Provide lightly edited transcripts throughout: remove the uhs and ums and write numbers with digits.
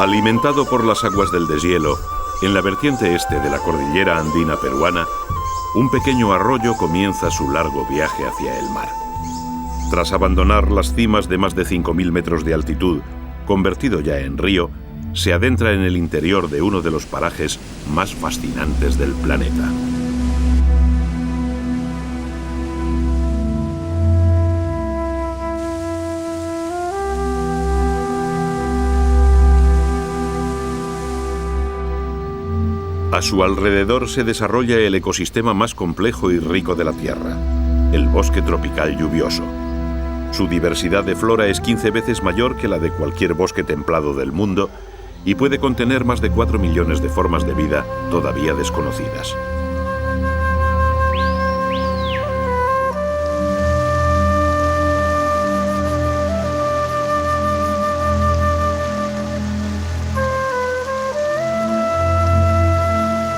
Alimentado por las aguas del deshielo, en la vertiente este de la cordillera andina peruana, un pequeño arroyo comienza su largo viaje hacia el mar. Tras abandonar las cimas de más de 5.000 metros de altitud, convertido ya en río, se adentra en el interior de uno de los parajes más fascinantes del planeta. A su alrededor se desarrolla el ecosistema más complejo y rico de la Tierra, el bosque tropical lluvioso. Su diversidad de flora es 15 veces mayor que la de cualquier bosque templado del mundo y puede contener más de 4 millones de formas de vida todavía desconocidas.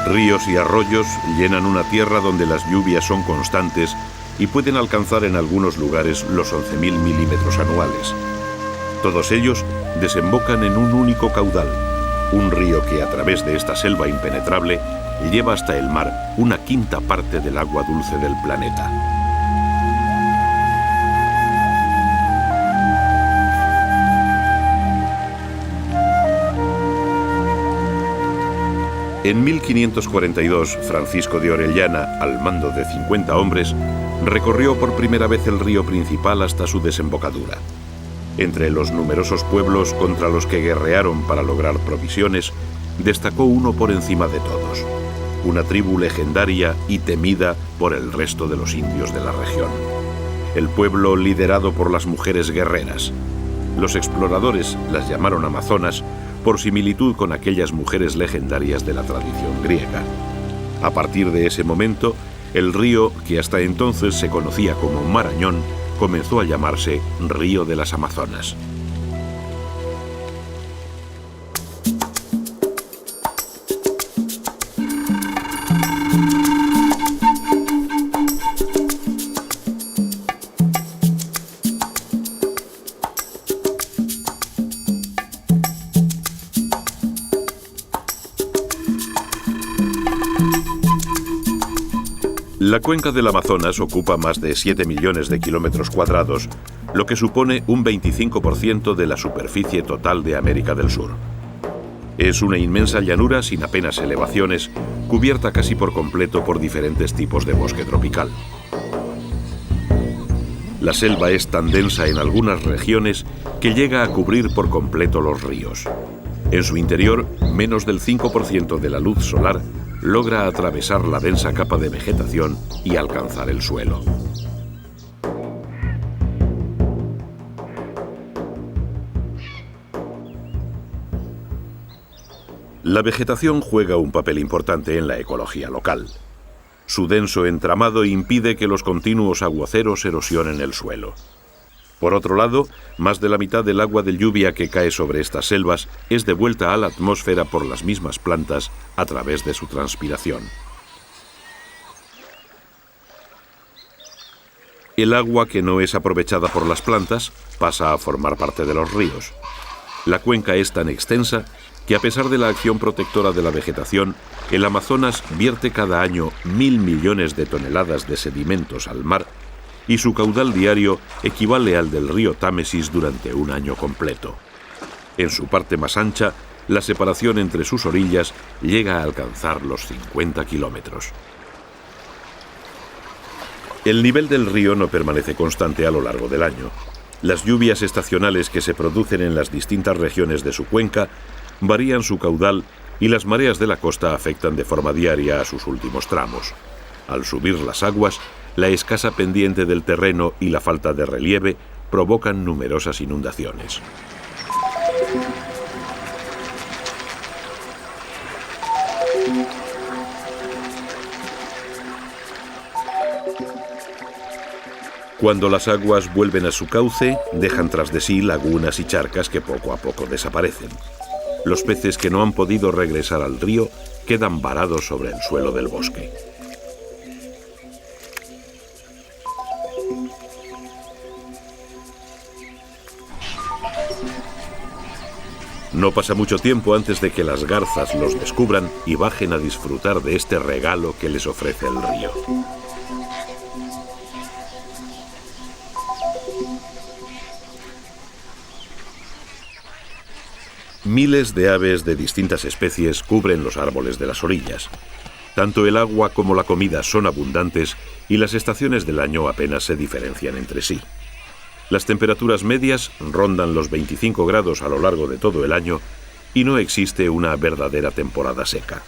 Ríos y arroyos llenan una tierra donde las lluvias son constantes y pueden alcanzar en algunos lugares los 11.000 milímetros anuales. Todos ellos desembocan en un único caudal, un río que a través de esta selva impenetrable lleva hasta el mar una quinta parte del agua dulce del planeta. En 1542, Francisco de Orellana, al mando de 50 hombres, recorrió por primera vez el río principal hasta su desembocadura. Entre los numerosos pueblos contra los que guerrearon para lograr provisiones, destacó uno por encima de todos, una tribu legendaria y temida por el resto de los indios de la región. El pueblo liderado por las mujeres guerreras. Los exploradores las llamaron amazonas por similitud con aquellas mujeres legendarias de la tradición griega. A partir de ese momento, el río, que hasta entonces se conocía como Marañón, comenzó a llamarse Río de las Amazonas. La cuenca del Amazonas ocupa más de 7 millones de kilómetros cuadrados, lo que supone un 25% de la superficie total de América del Sur. Es una inmensa llanura sin apenas elevaciones, cubierta casi por completo por diferentes tipos de bosque tropical. La selva es tan densa en algunas regiones que llega a cubrir por completo los ríos. En su interior, menos del 5% de la luz solar logra atravesar la densa capa de vegetación y alcanzar el suelo. La vegetación juega un papel importante en la ecología local. Su denso entramado impide que los continuos aguaceros erosionen el suelo. Por otro lado, más de la mitad del agua de lluvia que cae sobre estas selvas es devuelta a la atmósfera por las mismas plantas a través de su transpiración. El agua que no es aprovechada por las plantas pasa a formar parte de los ríos. La cuenca es tan extensa que, a pesar de la acción protectora de la vegetación, el Amazonas vierte cada año 1.000 millones de toneladas de sedimentos al mar, y su caudal diario equivale al del río Támesis durante un año completo. En su parte más ancha, la separación entre sus orillas llega a alcanzar los 50 kilómetros. El nivel del río no permanece constante a lo largo del año. Las lluvias estacionales que se producen en las distintas regiones de su cuenca varían su caudal y las mareas de la costa afectan de forma diaria a sus últimos tramos. Al subir las aguas, la escasa pendiente del terreno y la falta de relieve provocan numerosas inundaciones. Cuando las aguas vuelven a su cauce, dejan tras de sí lagunas y charcas que poco a poco desaparecen. Los peces que no han podido regresar al río quedan varados sobre el suelo del bosque. No pasa mucho tiempo antes de que las garzas los descubran y bajen a disfrutar de este regalo que les ofrece el río. Miles de aves de distintas especies cubren los árboles de las orillas. Tanto el agua como la comida son abundantes y las estaciones del año apenas se diferencian entre sí. Las temperaturas medias rondan los 25 grados a lo largo de todo el año y no existe una verdadera temporada seca.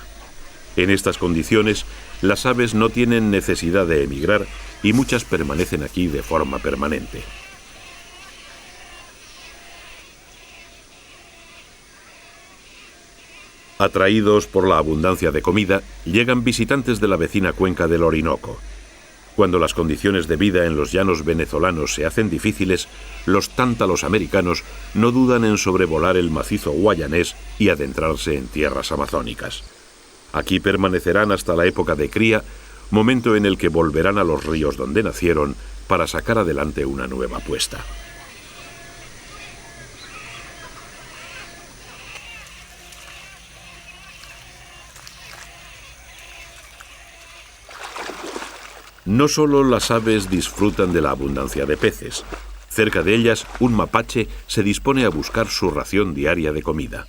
En estas condiciones, las aves no tienen necesidad de emigrar y muchas permanecen aquí de forma permanente. Atraídos por la abundancia de comida, llegan visitantes de la vecina cuenca del Orinoco. Cuando las condiciones de vida en los llanos venezolanos se hacen difíciles, los tántalos americanos no dudan en sobrevolar el macizo guayanés y adentrarse en tierras amazónicas. Aquí permanecerán hasta la época de cría, momento en el que volverán a los ríos donde nacieron para sacar adelante una nueva puesta. No solo las aves disfrutan de la abundancia de peces. Cerca de ellas, un mapache se dispone a buscar su ración diaria de comida.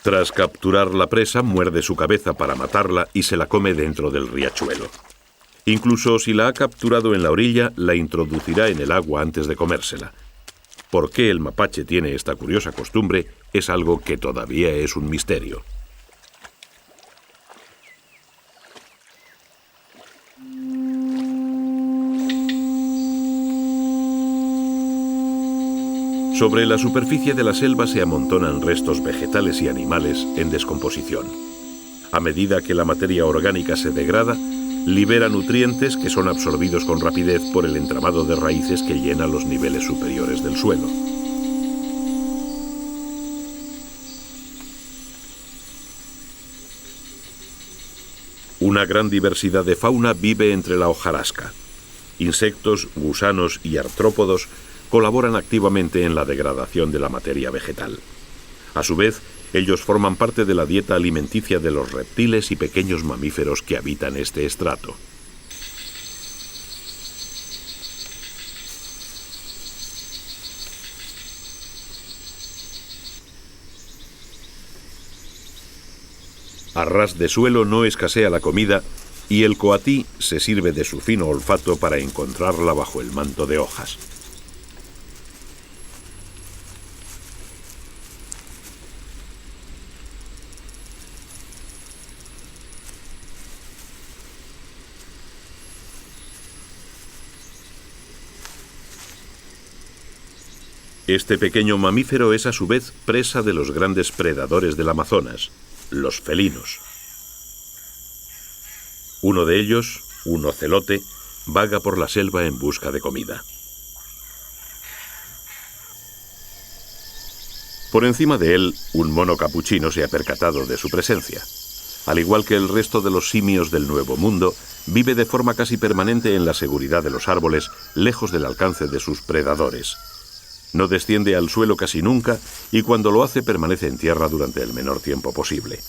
Tras capturar la presa, muerde su cabeza para matarla y se la come dentro del riachuelo. Incluso si la ha capturado en la orilla, la introducirá en el agua antes de comérsela. ¿Por qué el mapache tiene esta curiosa costumbre? Es algo que todavía es un misterio. Sobre la superficie de la selva se amontonan restos vegetales y animales en descomposición. A medida que la materia orgánica se degrada, libera nutrientes que son absorbidos con rapidez por el entramado de raíces que llena los niveles superiores del suelo. Una gran diversidad de fauna vive entre la hojarasca. Insectos, gusanos y artrópodos colaboran activamente en la degradación de la materia vegetal. A su vez, ellos forman parte de la dieta alimenticia de los reptiles y pequeños mamíferos que habitan este estrato. A ras de suelo no escasea la comida y el coatí se sirve de su fino olfato para encontrarla bajo el manto de hojas. Este pequeño mamífero es a su vez presa de los grandes predadores del Amazonas, los felinos. Uno de ellos, un ocelote, vaga por la selva en busca de comida. Por encima de él, un mono capuchino se ha percatado de su presencia. Al igual que el resto de los simios del Nuevo Mundo, vive de forma casi permanente en la seguridad de los árboles, lejos del alcance de sus predadores. No desciende al suelo casi nunca y cuando lo hace permanece en tierra durante el menor tiempo posible.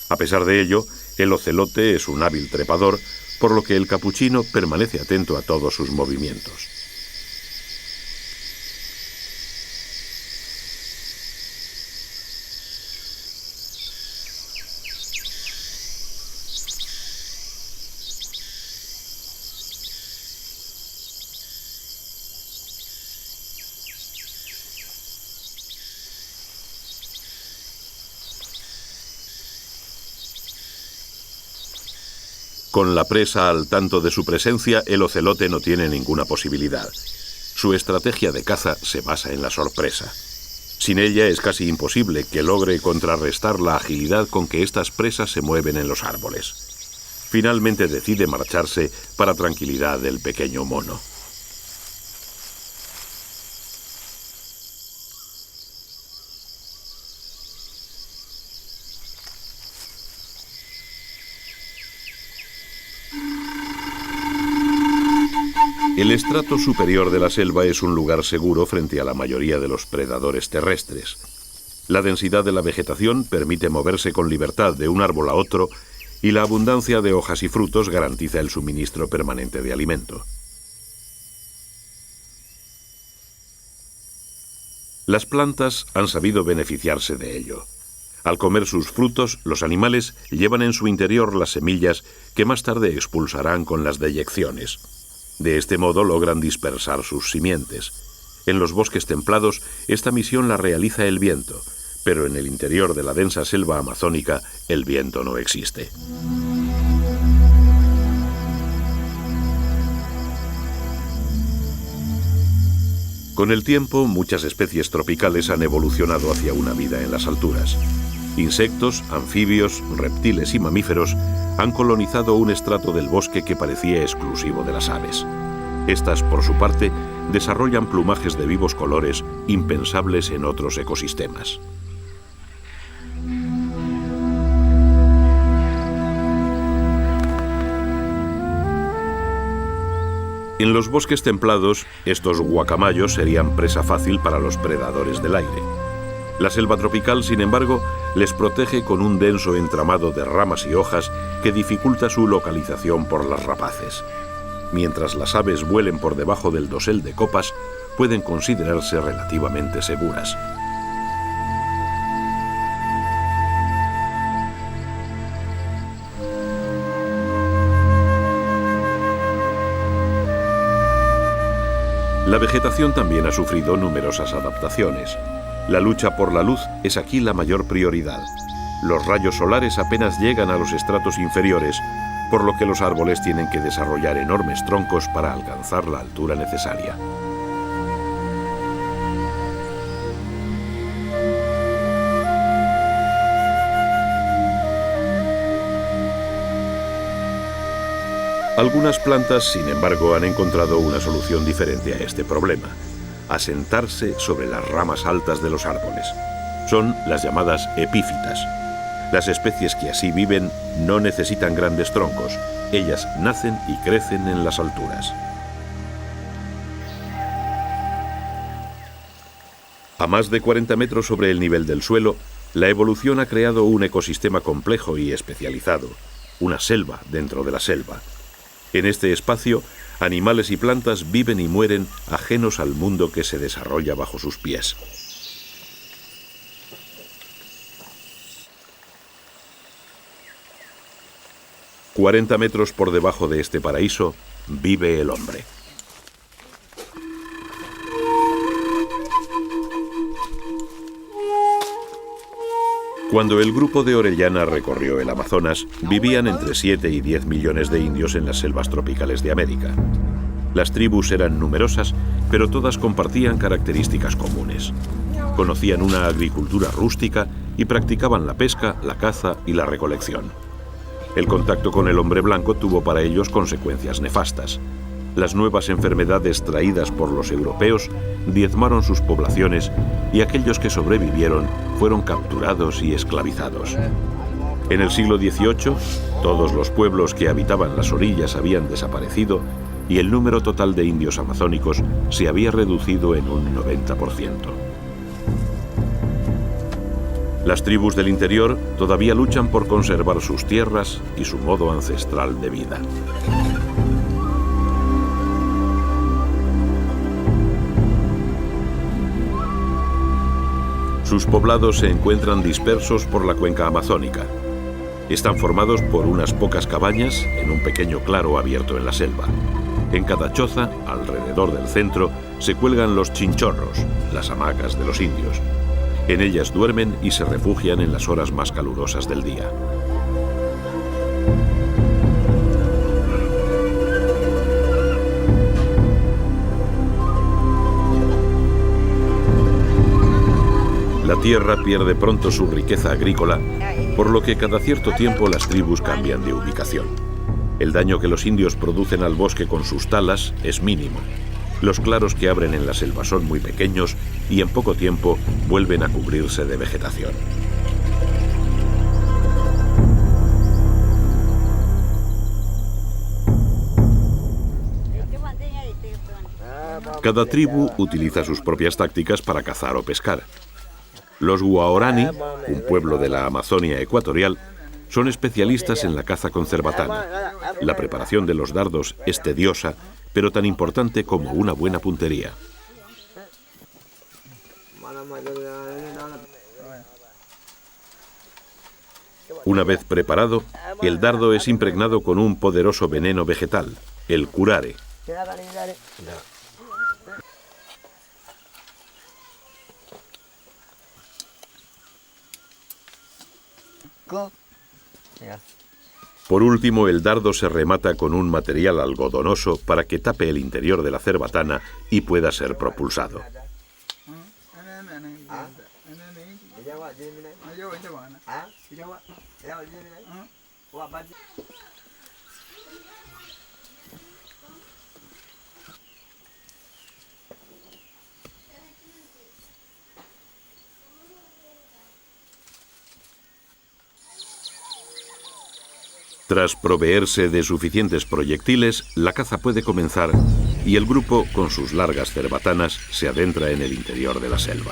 A pesar de ello, el ocelote es un hábil trepador, por lo que el capuchino permanece atento a todos sus movimientos. Con la presa al tanto de su presencia, el ocelote no tiene ninguna posibilidad. Su estrategia de caza se basa en la sorpresa. Sin ella es casi imposible que logre contrarrestar la agilidad con que estas presas se mueven en los árboles. Finalmente decide marcharse para tranquilidad del pequeño mono. El estrato superior de la selva es un lugar seguro frente a la mayoría de los predadores terrestres. La densidad de la vegetación permite moverse con libertad de un árbol a otro y la abundancia de hojas y frutos garantiza el suministro permanente de alimento. Las plantas han sabido beneficiarse de ello. Al comer sus frutos, los animales llevan en su interior las semillas que más tarde expulsarán con las deyecciones. De este modo logran dispersar sus simientes. En los bosques templados, esta misión la realiza el viento, pero en el interior de la densa selva amazónica, el viento no existe. Con el tiempo, muchas especies tropicales han evolucionado hacia una vida en las alturas. Insectos, anfibios, reptiles y mamíferos han colonizado un estrato del bosque que parecía exclusivo de las aves. Estas, por su parte, desarrollan plumajes de vivos colores impensables en otros ecosistemas. En los bosques templados, estos guacamayos serían presa fácil para los predadores del aire. La selva tropical, sin embargo, les protege con un denso entramado de ramas y hojas que dificulta su localización por las rapaces. Mientras las aves vuelen por debajo del dosel de copas, pueden considerarse relativamente seguras. La vegetación también ha sufrido numerosas adaptaciones. La lucha por la luz es aquí la mayor prioridad. Los rayos solares apenas llegan a los estratos inferiores, por lo que los árboles tienen que desarrollar enormes troncos para alcanzar la altura necesaria. Algunas plantas, sin embargo, han encontrado una solución diferente a este problema: asentarse sobre las ramas altas de los árboles. Son las llamadas epífitas. Las especies que así viven no necesitan grandes troncos. Ellas nacen y crecen en las alturas. A más de 40 metros sobre el nivel del suelo, la evolución ha creado un ecosistema complejo y especializado, una selva dentro de la selva. En este espacio, animales y plantas viven y mueren ajenos al mundo que se desarrolla bajo sus pies. «40 metros por debajo de este paraíso vive el hombre». Cuando el grupo de Orellana recorrió el Amazonas, vivían entre 7 y 10 millones de indios en las selvas tropicales de América. Las tribus eran numerosas, pero todas compartían características comunes. Conocían una agricultura rústica y practicaban la pesca, la caza y la recolección. El contacto con el hombre blanco tuvo para ellos consecuencias nefastas. Las nuevas enfermedades traídas por los europeos diezmaron sus poblaciones y aquellos que sobrevivieron fueron capturados y esclavizados. En el siglo XVIII, todos los pueblos que habitaban las orillas habían desaparecido y el número total de indios amazónicos se había reducido en un 90%. Las tribus del interior todavía luchan por conservar sus tierras y su modo ancestral de vida. Sus poblados se encuentran dispersos por la cuenca amazónica. Están formados por unas pocas cabañas en un pequeño claro abierto en la selva. En cada choza, alrededor del centro, se cuelgan los chinchorros, las hamacas de los indios. En ellas duermen y se refugian en las horas más calurosas del día. La tierra pierde pronto su riqueza agrícola, por lo que cada cierto tiempo las tribus cambian de ubicación. El daño que los indios producen al bosque con sus talas es mínimo. Los claros que abren en la selva son muy pequeños y en poco tiempo vuelven a cubrirse de vegetación. Cada tribu utiliza sus propias tácticas para cazar o pescar. Los Guaorani, un pueblo de la Amazonia ecuatorial, son especialistas en la caza con cerbatana. La preparación de los dardos es tediosa, pero tan importante como una buena puntería. Una vez preparado, el dardo es impregnado con un poderoso veneno vegetal, el curare. Por último, el dardo se remata con un material algodonoso para que tape el interior de la cerbatana y pueda ser propulsado. Tras proveerse de suficientes proyectiles, la caza puede comenzar y el grupo, con sus largas cerbatanas, se adentra en el interior de la selva.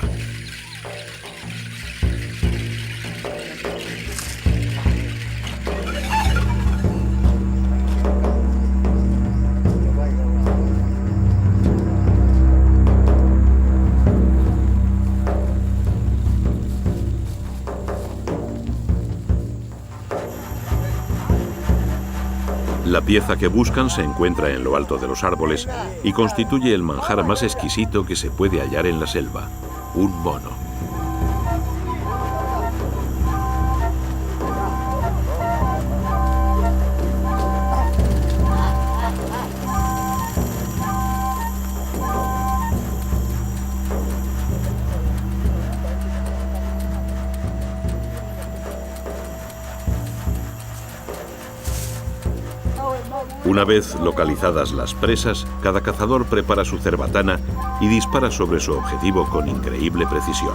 La pieza que buscan se encuentra en lo alto de los árboles y constituye el manjar más exquisito que se puede hallar en la selva, un mono. Una vez localizadas las presas, cada cazador prepara su cerbatana y dispara sobre su objetivo con increíble precisión.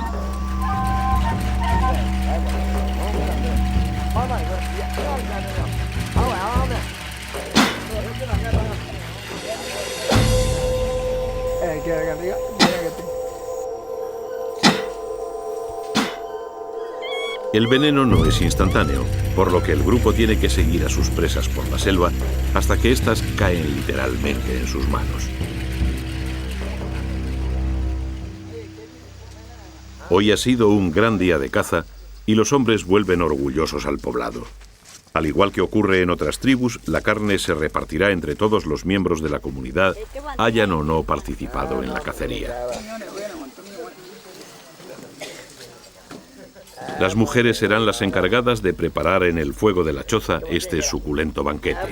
El veneno no es instantáneo, por lo que el grupo tiene que seguir a sus presas por la selva hasta que éstas caen literalmente en sus manos. Hoy ha sido un gran día de caza y los hombres vuelven orgullosos al poblado. Al igual que ocurre en otras tribus, la carne se repartirá entre todos los miembros de la comunidad, hayan o no participado en la cacería. Las mujeres serán las encargadas de preparar en el fuego de la choza este suculento banquete.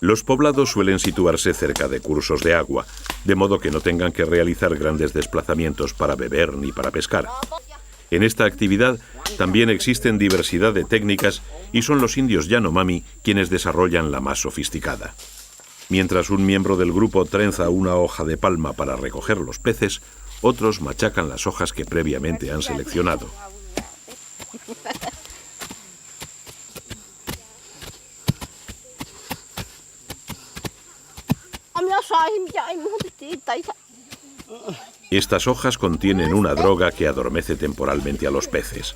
Los poblados suelen situarse cerca de cursos de agua, de modo que no tengan que realizar grandes desplazamientos para beber ni para pescar. En esta actividad también existen diversidad de técnicas y son los indios Yanomami quienes desarrollan la más sofisticada. Mientras un miembro del grupo trenza una hoja de palma para recoger los peces, otros machacan las hojas que previamente han seleccionado. Estas hojas contienen una droga que adormece temporalmente a los peces.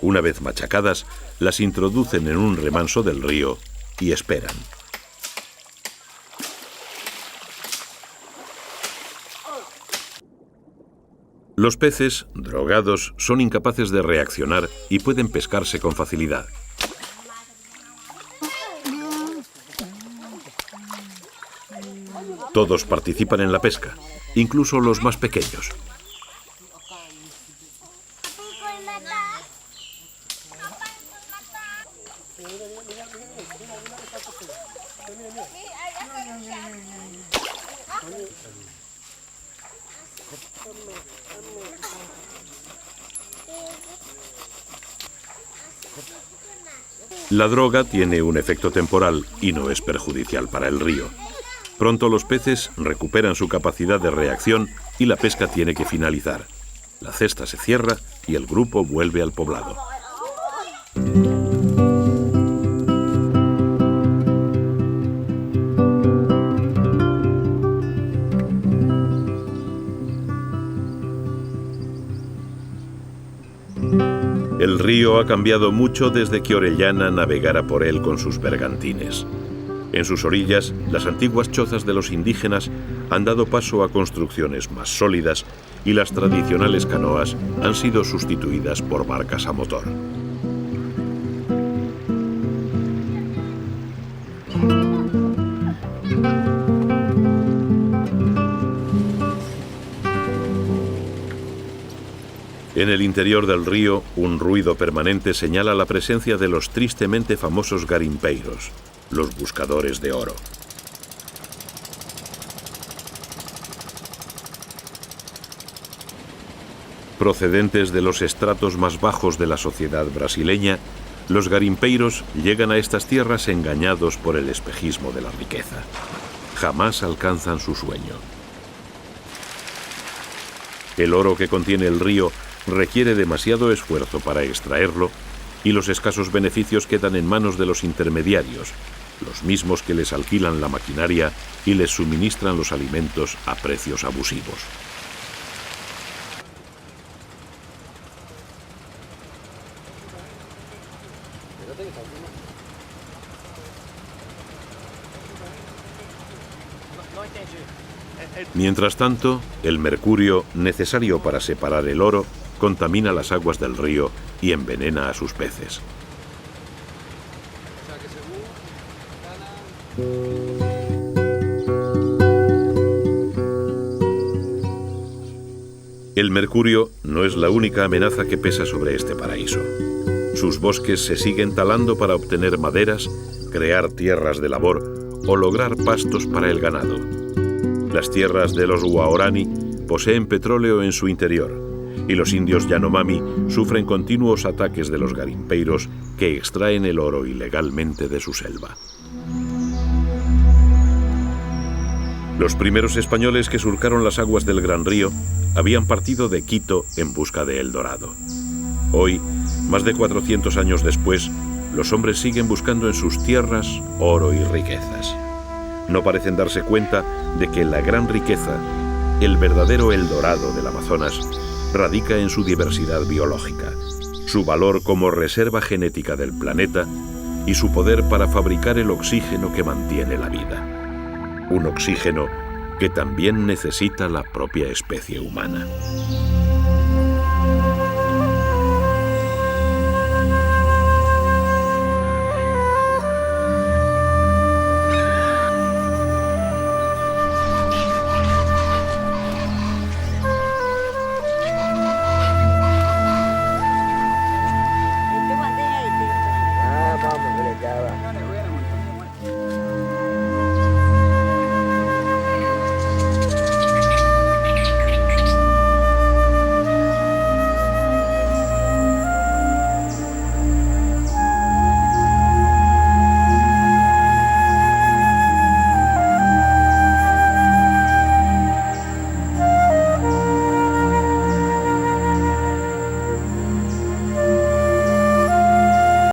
Una vez machacadas, las introducen en un remanso del río y esperan. Los peces, drogados, son incapaces de reaccionar y pueden pescarse con facilidad. Todos participan en la pesca, incluso los más pequeños. La droga tiene un efecto temporal y no es perjudicial para el río. Pronto los peces recuperan su capacidad de reacción y la pesca tiene que finalizar. La cesta se cierra y el grupo vuelve al poblado. El río ha cambiado mucho desde que Orellana navegara por él con sus bergantines. En sus orillas, las antiguas chozas de los indígenas han dado paso a construcciones más sólidas y las tradicionales canoas han sido sustituidas por barcas a motor. En el interior del río, un ruido permanente señala la presencia de los tristemente famosos garimpeiros, los buscadores de oro. Procedentes de los estratos más bajos de la sociedad brasileña, los garimpeiros llegan a estas tierras engañados por el espejismo de la riqueza. Jamás alcanzan su sueño. El oro que contiene el río requiere demasiado esfuerzo para extraerlo y los escasos beneficios quedan en manos de los intermediarios, los mismos que les alquilan la maquinaria y les suministran los alimentos a precios abusivos. Mientras tanto, el mercurio, necesario para separar el oro, contamina las aguas del río y envenena a sus peces. El mercurio no es la única amenaza que pesa sobre este paraíso. Sus bosques se siguen talando para obtener maderas, crear tierras de labor o lograr pastos para el ganado. Las tierras de los Waorani poseen petróleo en su interior y los indios Yanomami sufren continuos ataques de los garimpeiros que extraen el oro ilegalmente de su selva. Los primeros españoles que surcaron las aguas del Gran Río habían partido de Quito en busca de El Dorado. Hoy, más de 400 años después, los hombres siguen buscando en sus tierras oro y riquezas. No parecen darse cuenta de que la gran riqueza, el verdadero El Dorado del Amazonas, radica en su diversidad biológica, su valor como reserva genética del planeta y su poder para fabricar el oxígeno que mantiene la vida. Un oxígeno que también necesita la propia especie humana.